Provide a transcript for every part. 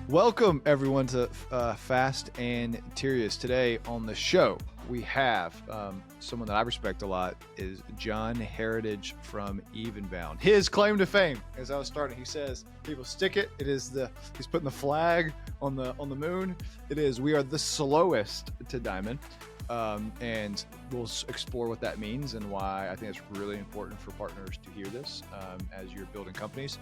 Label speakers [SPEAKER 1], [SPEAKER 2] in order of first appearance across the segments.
[SPEAKER 1] Welcome everyone to Fast and Tierious. Today on the show, we have someone that I respect a lot is John Heritage from Evenbound. His claim to fame, as I was starting, he says, people stick it. It is he's putting the flag on the moon. It is, we are the slowest to diamond. And we'll explore what that means and why I think it's really important for partners to hear this as you're building companies.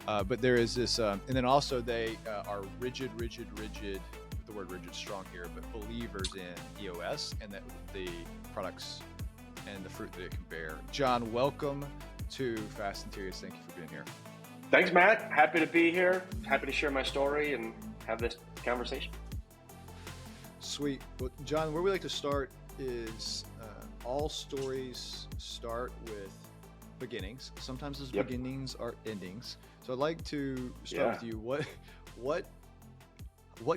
[SPEAKER 1] But there is this, and then also they are rigid, the word rigid strong here, but believers in EOS and that the products and the fruit that it can bear. John, welcome to Fast and Tierious. Thank you for being here.
[SPEAKER 2] Thanks, Matt. Happy to be here. Happy to share my story and have this conversation.
[SPEAKER 1] Sweet. Well, John, where we like to start is all stories start with beginnings. Sometimes those beginnings are endings. So I'd like to start with you. What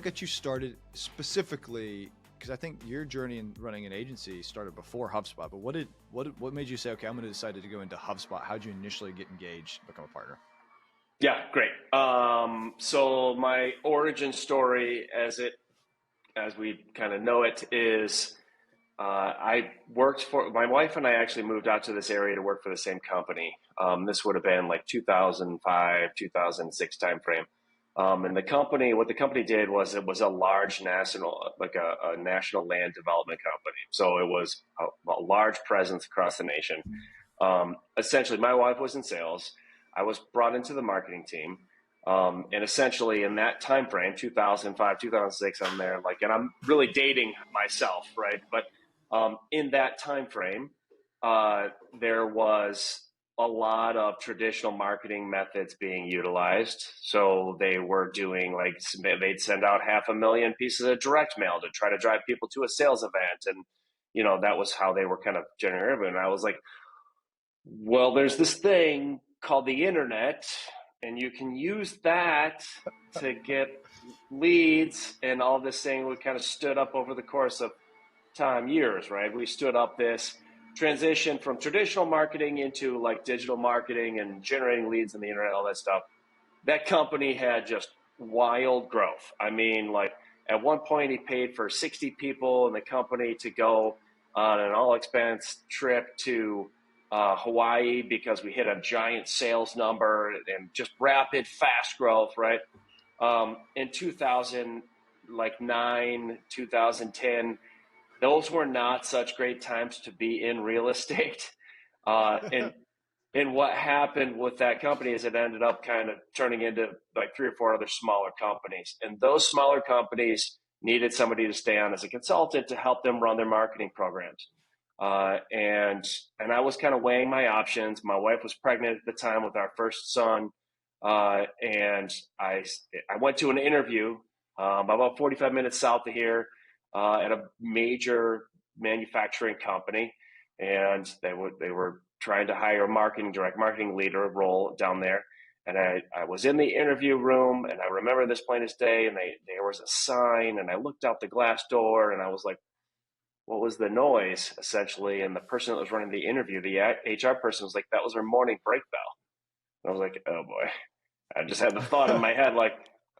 [SPEAKER 1] got you started specifically? Because I think your journey in running an agency started before HubSpot. But what made you say, okay, I'm going to decide to go into HubSpot? How did you initially get engaged, become a partner?
[SPEAKER 2] Yeah, great. So my origin story, as we kind of know it, is I worked for, my wife and I actually moved out to this area to work for the same company. This would have been like 2005, 2006 timeframe. And what the company did was it was a large national, like a national land development company. So it was a large presence across the nation. Essentially, my wife was in sales. I was brought into the marketing team. And essentially in that time frame, 2005, 2006, I'm there, like, and I'm really dating myself, right? But in that time frame, there was a lot of traditional marketing methods being utilized. So they were doing, like, they'd send out 500,000 pieces of direct mail to try to drive people to a sales event. And, that was how they were kind of generating revenue. And I was like, well, there's this thing called the internet, and you can use that to get leads, and all this thing we kind of stood up over the course of time, years, right? We stood up this transition from traditional marketing into like digital marketing and generating leads on the internet, all that stuff. That company had just wild growth. I mean, like at one point he paid for 60 people in the company to go on an all expense trip to Hawaii because we hit a giant sales number and just rapid, fast growth, right? In 2009, 2010, those were not such great times to be in real estate. And what happened with that company is it ended up kind of turning into like 3 or 4 other smaller companies. And those smaller companies needed somebody to stay on as a consultant to help them run their marketing programs. And I was kind of weighing my options. My wife was pregnant at the time with our first son. And I went to an interview about 45 minutes south of here at a major manufacturing company. And they were trying to hire a direct marketing leader role down there. And I was in the interview room, and I remember this plain as day, and there was a sign, and I looked out the glass door, and I was like, what was the noise, essentially? And the person that was running the interview, the HR person, was like, that was her morning break bell. And I was like, oh boy. I just had the thought in my head, like,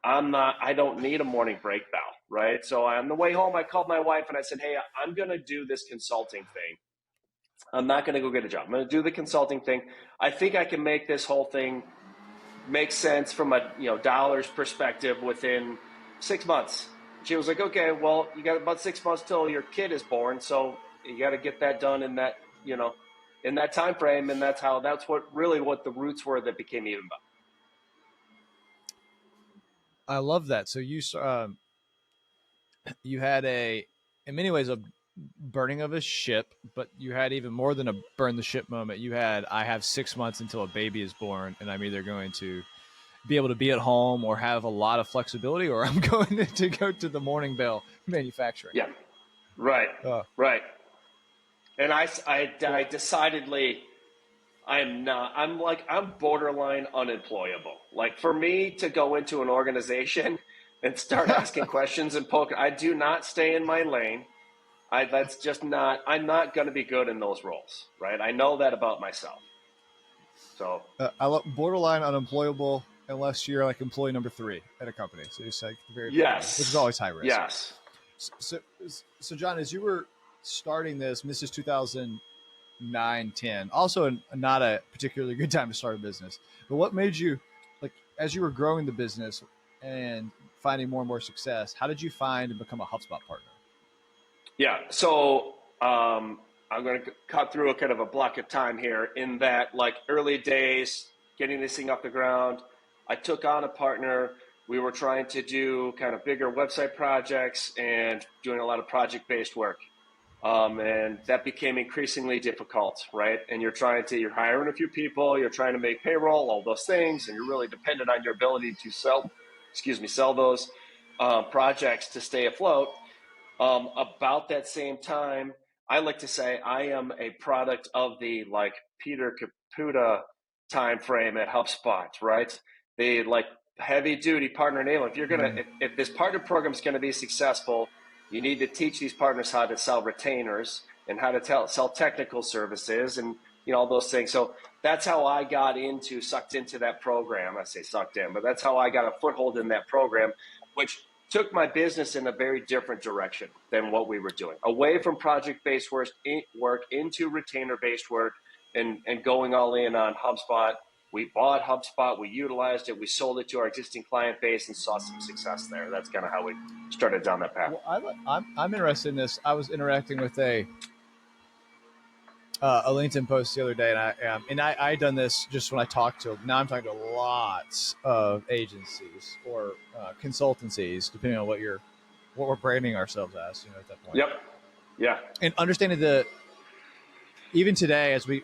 [SPEAKER 2] I don't need a morning break bell, right? So on the way home, I called my wife and I said, hey, I'm going to do this consulting thing. I'm not going to go get a job. I'm going to do the consulting thing. I think I can make this whole thing make sense from a dollars perspective within 6 months. She was like, okay, well, you got about 6 months till your kid is born, so you got to get that done in that in that time frame, and that's what the roots were that became Evenbound.
[SPEAKER 1] I love that. So you had in many ways a burning of a ship, but you had even more than a burn the ship moment. You had, I have 6 months until a baby is born, and I'm either going to be able to be at home or have a lot of flexibility, or I'm going to go to the morning bell manufacturing.
[SPEAKER 2] Yeah, right, right. And I decidedly, I'm borderline unemployable. Like, for me to go into an organization and start asking questions and I do not stay in my lane. I'm not going to be good in those roles, right? I know that about myself. So
[SPEAKER 1] I love borderline unemployable. unless you're like employee number 3 at a company. So it's like the very beginning, which is
[SPEAKER 2] Yes.
[SPEAKER 1] always high risk.
[SPEAKER 2] Yes.
[SPEAKER 1] So, so John, as you were starting this, and this is 2009, 10, also not a particularly good time to start a business, but what made you, like, as you were growing the business and finding more and more success, how did you find and become a HubSpot partner?
[SPEAKER 2] Yeah. So I'm going to cut through a kind of a block of time here in that, like, early days, getting this thing off the ground, I took on a partner. We were trying to do kind of bigger website projects and doing a lot of project-based work. And that became increasingly difficult, right? And you're hiring a few people, you're trying to make payroll, all those things, and you're really dependent on your ability to sell those projects to stay afloat. About that same time, I like to say I am a product of the, like, Peter Caputa time frame at HubSpot, right? The, like, heavy duty partner enablement. If you're gonna, if this partner program is going to be successful, you need to teach these partners how to sell retainers and how to sell technical services and, all those things. So that's how I got sucked into that program. I say sucked in, but that's how I got a foothold in that program, which took my business in a very different direction than what we were doing, away from project-based work into retainer-based work, and going all in on HubSpot. We bought HubSpot, we utilized it, we sold it to our existing client base and saw some success there. That's kind of how we started down that path.
[SPEAKER 1] Well, I'm interested in this. I was interacting with a LinkedIn post the other day, and I done this just when I talked to. Now I'm talking to lots of agencies or consultancies, depending on what we're branding ourselves as. At that point.
[SPEAKER 2] Yep. Yeah.
[SPEAKER 1] And understanding even today, as we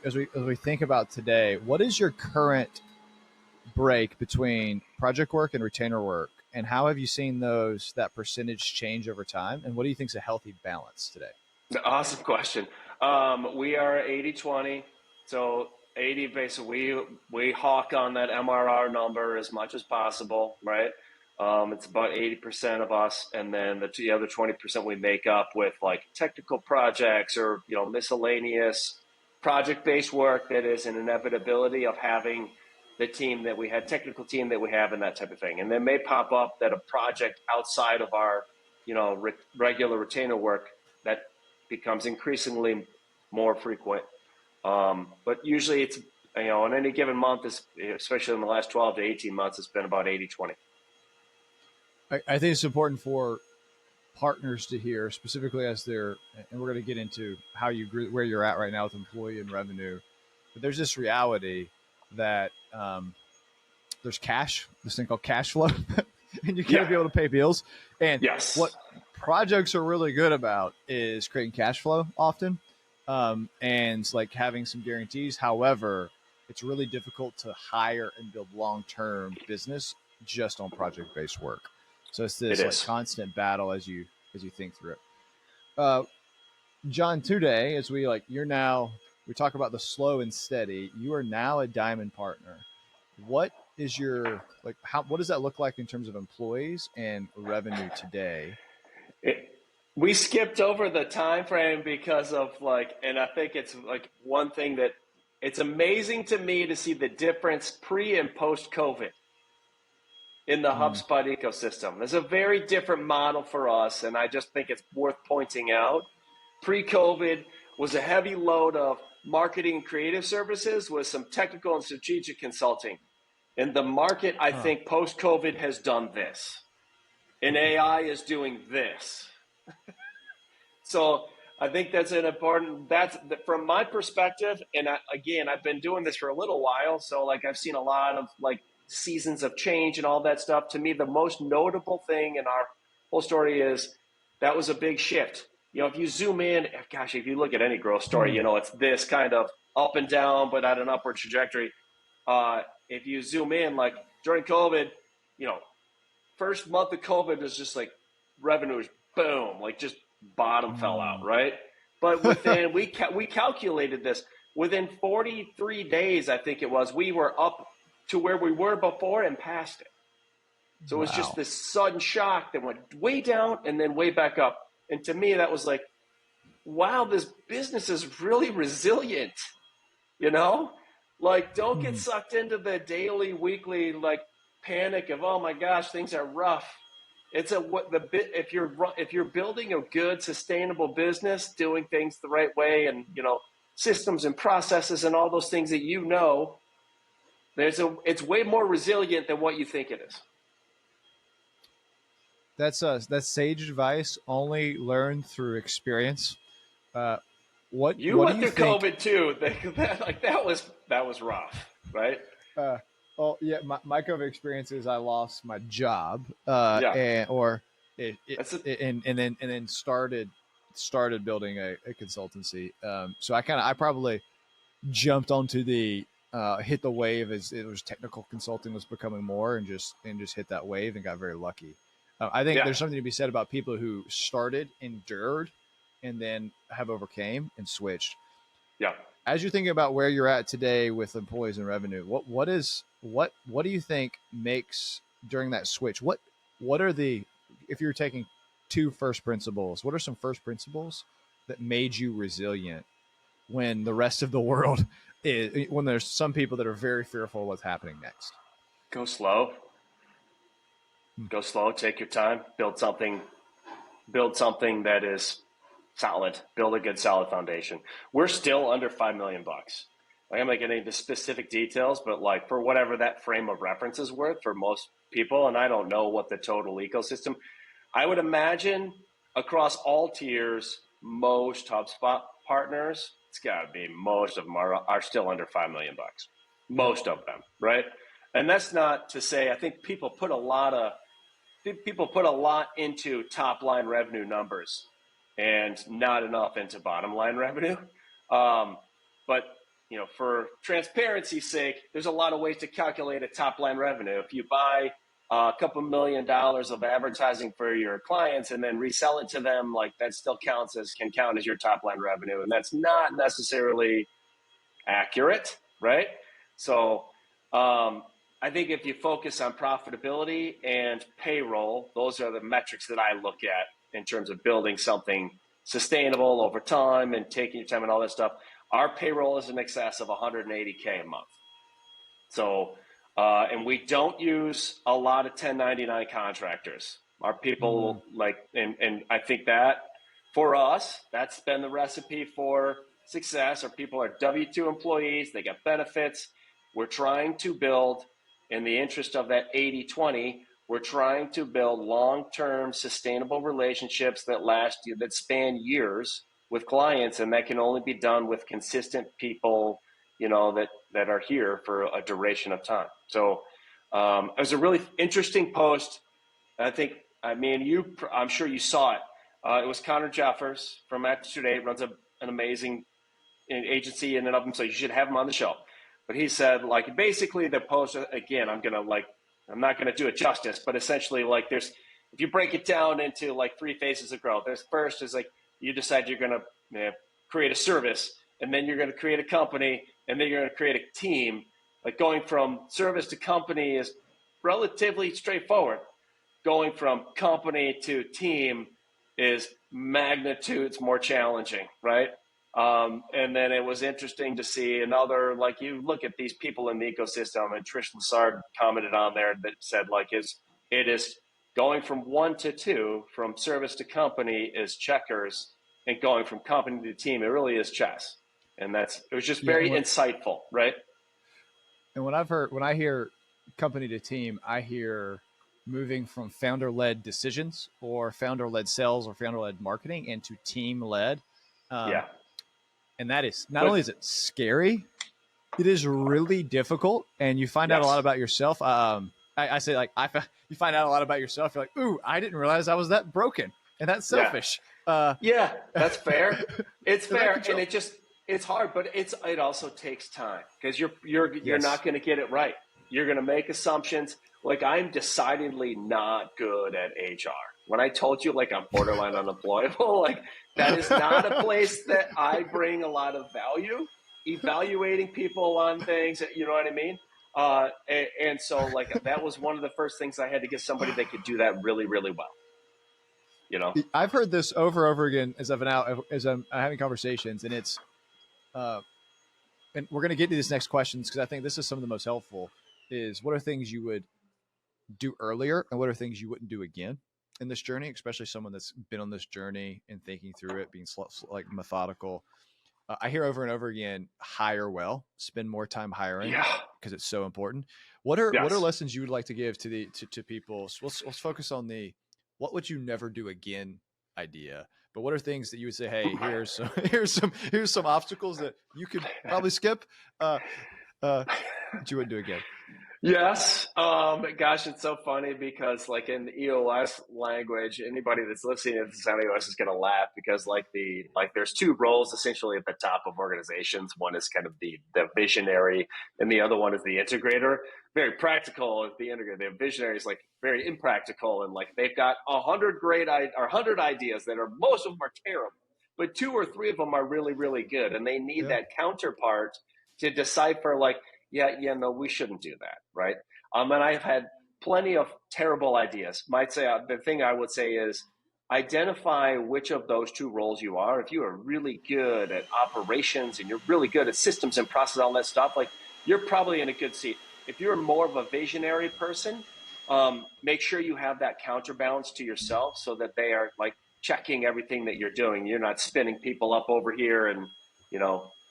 [SPEAKER 1] think about today, what is your current break between project work and retainer work, and how have you seen that percentage change over time, and what do you think is a healthy balance today?
[SPEAKER 2] Awesome question. We are 80-20. So 80, basically, we hawk on that MRR number as much as possible, right? It's about 80% of us, and then the other 20% we make up with, like, technical projects or, miscellaneous project-based work that is an inevitability of having the technical team that we have, and that type of thing. And then may pop up that a project outside of our, regular retainer work that becomes increasingly more frequent. But usually it's, on any given month, especially in the last 12 to 18 months, it's been about 80-20.
[SPEAKER 1] I think it's important for partners to hear, specifically as and we're going to get into how you grew, where you're at right now with employee and revenue. But there's this reality that there's this thing called cash flow, and you got to be able to pay bills. And
[SPEAKER 2] yes,
[SPEAKER 1] what projects are really good about is creating cash flow often, and like having some guarantees. However, it's really difficult to hire and build long-term business just on project-based work. So it's this like constant battle as you think through it. John, today, as we talk about the slow and steady, you are now a diamond partner. What is what does that look like in terms of employees and revenue today?
[SPEAKER 2] We skipped over the time frame because of and I think it's like one thing that it's amazing to me to see the difference pre and post COVID in the HubSpot ecosystem. There's a very different model for us, and I just think it's worth pointing out. Pre-COVID was a heavy load of marketing and creative services with some technical and strategic consulting. And the market, I think, post-COVID has done this. And AI is doing this. So I think that's from my perspective, and I've been doing this for a little while, so I've seen a lot of seasons of change and all that stuff. To me, the most notable thing in our whole story is that was a big shift. If you zoom in, if you look at any growth story, it's this kind of up and down, but at an upward trajectory. If you zoom in, during COVID, first month of COVID was just revenue was boom, just bottom fell out, right? But within, we calculated this, within 43 days, I think it was, we were up to where we were before and past it. So it was just this sudden shock that went way down and then way back up. And to me, that was wow, this business is really resilient, don't get sucked into the daily, weekly, panic of, oh my gosh, things are rough. It's if you're building a good sustainable business, doing things the right way, and systems and processes and all those things that it's way more resilient than what you think it is.
[SPEAKER 1] That's sage advice, only learned through experience. What
[SPEAKER 2] You
[SPEAKER 1] do
[SPEAKER 2] went
[SPEAKER 1] you
[SPEAKER 2] through
[SPEAKER 1] think?
[SPEAKER 2] COVID too. That was rough, right?
[SPEAKER 1] Well, yeah, my COVID experience is I lost my job,
[SPEAKER 2] Yeah,
[SPEAKER 1] and or it,
[SPEAKER 2] that's it.
[SPEAKER 1] and then started building a consultancy. So I probably jumped onto the hit the wave as it was technical consulting was becoming more, and just hit that wave and got very lucky. I think
[SPEAKER 2] Yeah,
[SPEAKER 1] there's something to be said about people who started, endured, and then have overcame and switched.
[SPEAKER 2] yeah.
[SPEAKER 1] As you're thinking about where you're at today with employees and revenue, what do you think makes during that switch? What are the, if you're taking two first principles, what are some first principles that made you resilient when the rest of the world is, when there's some people that are very fearful of what's happening next?
[SPEAKER 2] Go slow. Go slow. Take your time. Build something. Build something that is solid. Build a good solid foundation. We're still under $5 million. Like, I'm not getting into specific details, but like for whatever that frame of reference is worth for most people, and I don't know what the total ecosystem. I would imagine across all tiers, most HubSpot partners, it's got to be most of them are still under $5 million.
[SPEAKER 1] Yep.
[SPEAKER 2] Most of them, right? And that's not to say I think people put a lot into top line revenue numbers and not enough into bottom line revenue. But for transparency's sake, there's a lot of ways to calculate a top line revenue. If you buy a couple $1 million of advertising for your clients and then resell it to them, like that still can count as your top line revenue, and that's not necessarily accurate, right? So I think if you focus on profitability and payroll, those are the metrics that I look at in terms of building something sustainable over time and taking your time and all that stuff. Our payroll is in excess of 180K a month. So, and we don't use a lot of 1099 contractors. Our people and I think that for us, that's been the recipe for success. Our people are W-2 employees. They get benefits. We're trying to build, in the interest of that 80-20, we're trying to build long-term sustainable relationships that span years with clients, and that can only be done with consistent people, that are here for a duration of time. So it was a really interesting post. I think me and you, I'm sure you saw it. It was Connor Jeffers from Attitude 8, runs an amazing agency in and of him, so you should have him on the show. But he said, like, basically the post, again, I'm not gonna do it justice, but essentially, like, if you break it down into like three phases of growth, there's first is like you decide you're gonna create a service, and then you're gonna create a company, and then you're gonna create a team. Like, going from service to company is relatively straightforward. Going from company to team is magnitudes more challenging, right? And then it was interesting to see another, like, you look at these people in the ecosystem, and Trish Lessard commented on there that said, like, it is going from 1 to 2, from service to company is checkers, and going from company to team, it really is chess. And it was just very insightful, right?
[SPEAKER 1] And when I hear company to team, I hear moving from founder-led decisions or founder-led sales or founder-led marketing into team-led.
[SPEAKER 2] Yeah.
[SPEAKER 1] And that is, not only is it scary, it is really difficult, and you find out a lot about yourself. I say, like, you find out a lot about yourself. You're like, ooh, I didn't realize I was that broken and that's selfish.
[SPEAKER 2] Yeah, that's fair. It's fair, and it's hard, but it also takes time, because you're not going to get it right. You're going to make assumptions. Like, I'm decidedly not good at HR. When I told you, like, I'm borderline unemployable, like, that is not a place that I bring a lot of value. Evaluating people on things, you know what I mean? And so, like, that was one of the first things I had to get somebody that could do that really, really well.
[SPEAKER 1] I've heard this over and over again as I'm having conversations, and it's, and we're going to get to these next questions because I think this is some of the most helpful. Is what are things you would do earlier, and what are things you wouldn't do again in this journey, especially someone that's been on this journey and thinking through it, being like methodical. I hear over and over again, hire well, spend more time hiring
[SPEAKER 2] Yeah.
[SPEAKER 1] because it's so important. What are
[SPEAKER 2] Yes.
[SPEAKER 1] lessons you would like to give to people? So let's focus on the what would you never do again idea. But what are things that you would say, hey, here's some obstacles that you could probably skip that you wouldn't do again?
[SPEAKER 2] Yes. Gosh, it's so funny because like in the EOS language, anybody that's listening to this on EOS is going to laugh because there's two roles essentially at the top of organizations. One is kind of the visionary and the other one is the integrator. Very practical is the integrator. The visionary is like very impractical and like they've got 100 ideas that are, most of them are terrible, but 2 or 3 of them are really, really good. And they need that counterpart to decipher like, no, we shouldn't do that, right? And I've had plenty of terrible ideas. The thing I would say is identify which of those 2 roles you are. If you are really good at operations and you're really good at systems and process, all that stuff, like you're probably in a good seat. If you're more of a visionary person, make sure you have that counterbalance to yourself so that they are like checking everything that you're doing. You're not spinning people up over here and,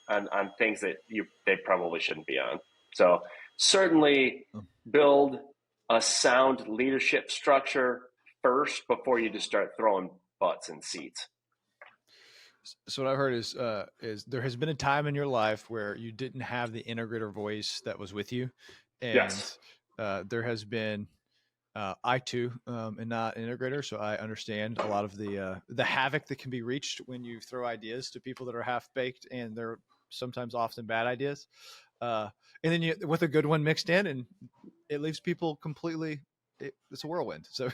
[SPEAKER 2] on things that they probably shouldn't be on. So certainly build a sound leadership structure first before you just start throwing butts in seats.
[SPEAKER 1] So what I've heard is there has been a time in your life where you didn't have the integrator voice that was with you. And
[SPEAKER 2] yes.
[SPEAKER 1] There has been, I too am not an integrator, so I understand a lot of the havoc that can be reached when you throw ideas to people that are half baked and they're sometimes often bad ideas. And then with a good one mixed in, and it leaves people completely. It's a whirlwind. So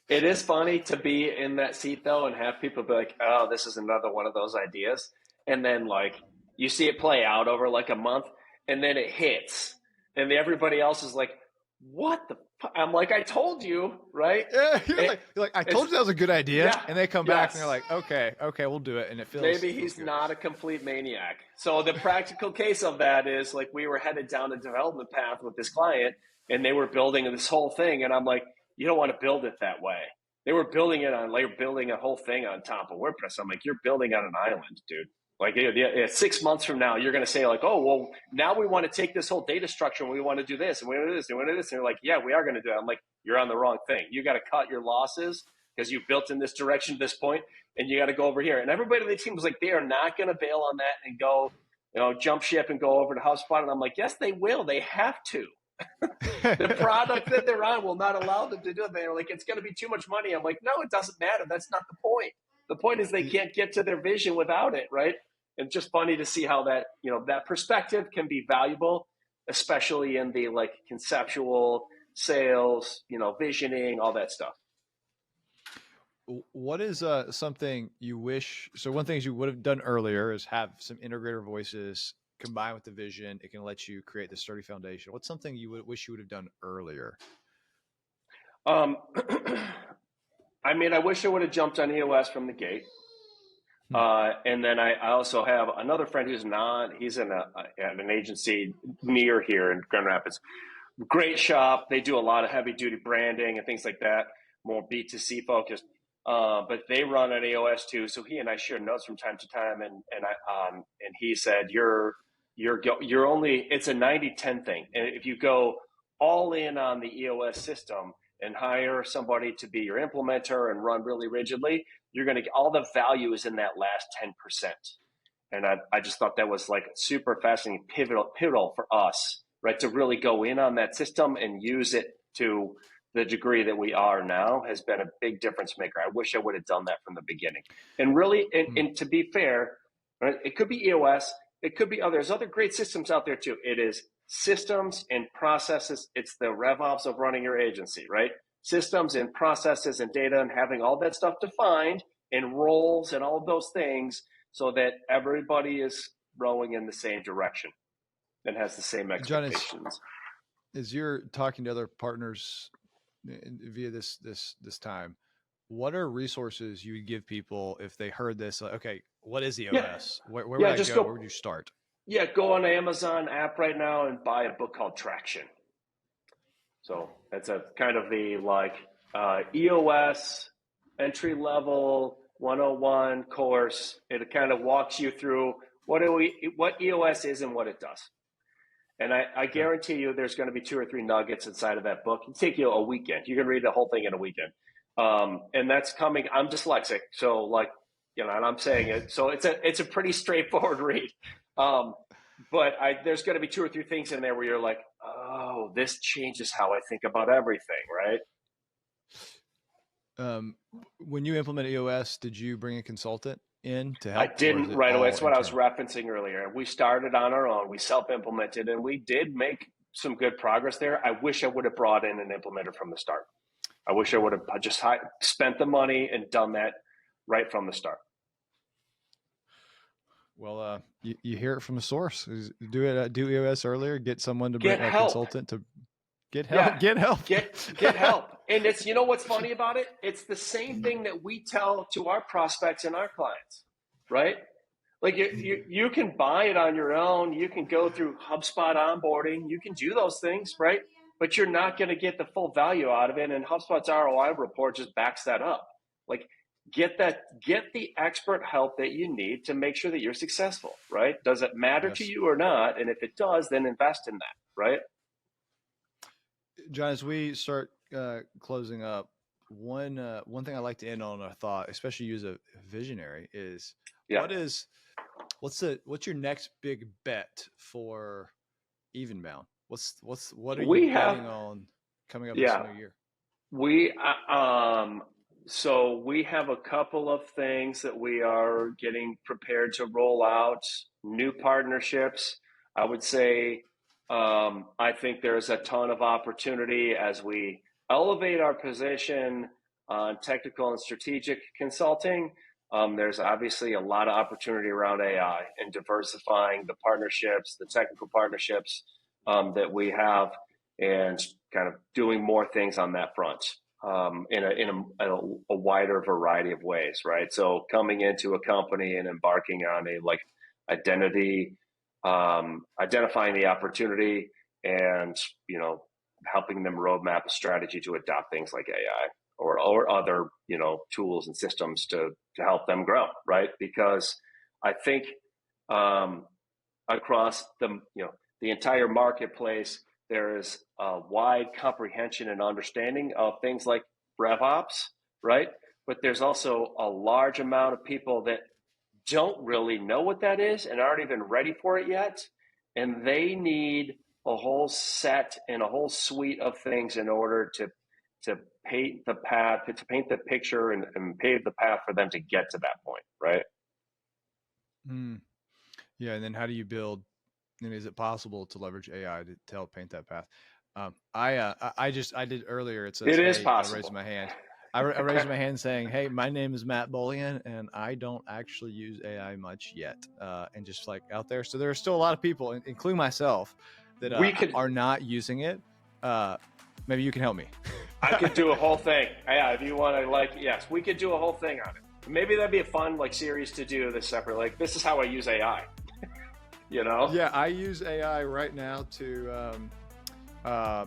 [SPEAKER 2] it is funny to be in that seat though, and have people be like, "Oh, this is another one of those ideas," and then like you see it play out over like a month, and then it hits, and everybody else is like, "What the?" I'm like, "I told you, right?"
[SPEAKER 1] Yeah, you're like, I told you that was a good idea, and they come back and they're like, "Okay, we'll do it," and it feels
[SPEAKER 2] maybe he's not a complete maniac. So the practical case of that is like we were headed down a development path with this client, and they were building this whole thing, and I'm like, "You don't want to build it that way." They were building a whole thing on top of WordPress. I'm like, "You're building on an island, dude." Like 6 months from now, you're going to say like, "Oh, well, now we want to take this whole data structure and we want to do this and we want to do this and we want to do this." And you're like, "Yeah, we are going to do it." I'm like, "You're on the wrong thing. You got to cut your losses because you built in this direction at this point, and you got to go over here." And everybody on the team was like, "They are not going to bail on that and go, jump ship and go over to HubSpot." And I'm like, "Yes, they will. They have to." The product that they're on will not allow them to do it. They're like, "It's going to be too much money." I'm like, "No, it doesn't matter. That's not the point. The point is they can't get to their vision without it, right?" And just funny to see how that, that perspective can be valuable, especially in the like conceptual sales, visioning, all that stuff.
[SPEAKER 1] What is something you wish? So one thing you would have done earlier is have some integrator voices combined with the vision. It can let you create the sturdy foundation. What's something you wish you would have done earlier?
[SPEAKER 2] I wish I would have jumped on EOS from the gate. And then I also have another friend he's in an agency near here in Grand Rapids. Great shop. They do a lot of heavy duty branding and things like that, more B2C focused. But they run an EOS too. So he and I share notes from time to time. And he said, you're only, it's a 90-10 thing. And if you go all in on the EOS system and hire somebody to be your implementer and run really rigidly, you're going to get all the value is in that last 10%. And I just thought that was like super fascinating, pivotal for us, right? To really go in on that system and use it to the degree that we are now has been a big difference maker. I wish I would have done that from the beginning. And really, and to be fair, right, it could be EOS, it could be there's other great systems out there too. It is systems and processes. It's the RevOps of running your agency, right? Systems and processes and data and having all that stuff defined and roles and all of those things so that everybody is rowing in the same direction and has the same expectations.
[SPEAKER 1] John, as you're talking to other partners via this time, what are resources you would give people if they heard this? Like, okay, what is EOS? Where would I go? Where would you start?
[SPEAKER 2] Yeah, go on Amazon app right now and buy a book called Traction. So it's a kind of the EOS entry level 101 course. It kind of walks you through what EOS is and what it does. And I guarantee you there's going to be 2 or 3 nuggets inside of that book. It'll take you a weekend. You can read the whole thing in a weekend. And that's coming. I'm dyslexic, so and I'm saying it. So it's a pretty straightforward read. But there's going to be 2 or 3 things in there where you're like, oh, this changes how I think about everything, right?
[SPEAKER 1] When you implement EOS, did you bring a consultant in to help?
[SPEAKER 2] I didn't right away. That's what I was referencing earlier. We started on our own. We self-implemented, and we did make some good progress there. I wish I would have brought in an implementer from the start. I wish I would have just spent the money and done that right from the start.
[SPEAKER 1] Well, you hear it from the source. Do EOS earlier. Get someone to bring a consultant to get help. Yeah. Get help.
[SPEAKER 2] Get help. And it's, what's funny about it? It's the same thing that we tell to our prospects and our clients, right? Like you can buy it on your own. You can go through HubSpot onboarding. You can do those things, right? But you're not going to get the full value out of it. And HubSpot's ROI report just backs that up. Like, get the expert help that you need to make sure that you're successful, right? Does it matter to you or not? And if it does, then invest in that, right?
[SPEAKER 1] John, as we start closing up, one thing I like to end on a thought, especially you as a visionary, is what's your next big bet for Evenbound? What are you betting on coming up this new year?
[SPEAKER 2] So we have a couple of things that we are getting prepared to roll out, new partnerships. I would say I think there's a ton of opportunity as we elevate our position on technical and strategic consulting. There's obviously a lot of opportunity around AI and diversifying the partnerships, the technical partnerships that we have, and kind of doing more things on that front. In a wider variety of ways, right? So coming into a company and embarking on identifying the opportunity and, helping them roadmap a strategy to adopt things like AI or other, tools and systems to help them grow, right? Because I think across the entire marketplace, there is a wide comprehension and understanding of things like RevOps, right? But there's also a large amount of people that don't really know what that is and aren't even ready for it yet. And they need a whole set and a whole suite of things in order to paint the path, to paint the picture and pave the path for them to get to that point, right?
[SPEAKER 1] Yeah, and then how do you build? And is it possible to leverage AI to help paint that path? I did earlier. It is
[SPEAKER 2] possible.
[SPEAKER 1] I raised my hand. I raised my hand saying, "Hey, my name is Matt Bolian, and I don't actually use AI much yet." And just out there, so there are still a lot of people, including myself, that are not using it. Maybe you can help me.
[SPEAKER 2] I could do a whole thing. Yeah, if you want to, yes, we could do a whole thing on it. Maybe that'd be a fun series to do this separate. This is how I use AI.
[SPEAKER 1] Yeah, I use AI right now to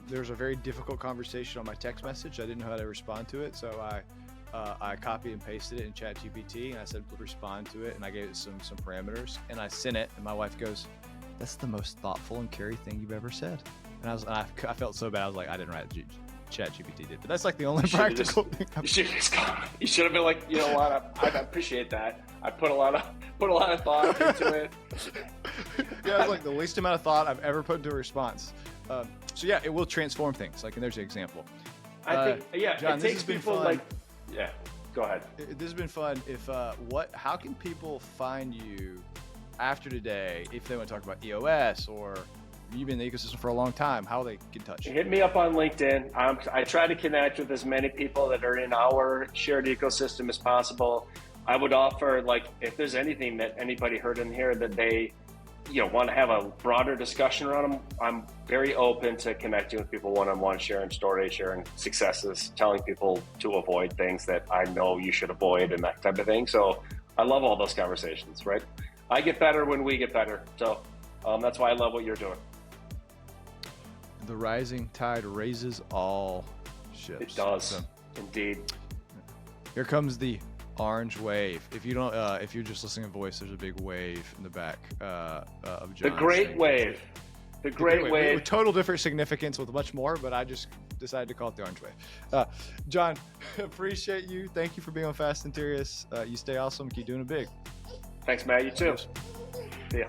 [SPEAKER 1] there's a very difficult conversation on my text message. I didn't know how to respond to it, so I copied and pasted it in ChatGPT, and I said respond to it, and I gave it some parameters, and I sent it, and my wife goes, "That's the most thoughtful and caring thing you've ever said." And I felt so bad. I was like, I didn't write it. ChatGPT did, but that's the only practical thing.
[SPEAKER 2] You should have been like, you know what? I appreciate that. I put a lot of thought into it.
[SPEAKER 1] Yeah, it's the least amount of thought I've ever put into a response. So yeah, it will transform things. And there's an example.
[SPEAKER 2] I think, John, it takes people go ahead.
[SPEAKER 1] This has been fun. How can people find you after today if they want to talk about EOS or you've been in the ecosystem for a long time? How they get in touch?
[SPEAKER 2] Hit me up on LinkedIn. I try to connect with as many people that are in our shared ecosystem as possible. I would offer, if there's anything that anybody heard in here that they want to have a broader discussion around them, I'm very open to connecting with people one-on-one, sharing stories, sharing successes, telling people to avoid things that I know you should avoid and that type of thing. So I love all those conversations, right? I get better when we get better. So that's why I love what you're doing.
[SPEAKER 1] the rising tide raises all ships.
[SPEAKER 2] It does,
[SPEAKER 1] So,
[SPEAKER 2] indeed.
[SPEAKER 1] here comes the orange wave. If you don't, if you're just listening to voice, there's a big wave in the back of John.
[SPEAKER 2] The great wave. The great wave.
[SPEAKER 1] With total different significance with much more, but I just decided to call it the orange wave. John, appreciate you. Thank you for being on Fast and Tierious. You stay awesome. Keep doing it big.
[SPEAKER 2] Thanks, Matt. You too. See ya.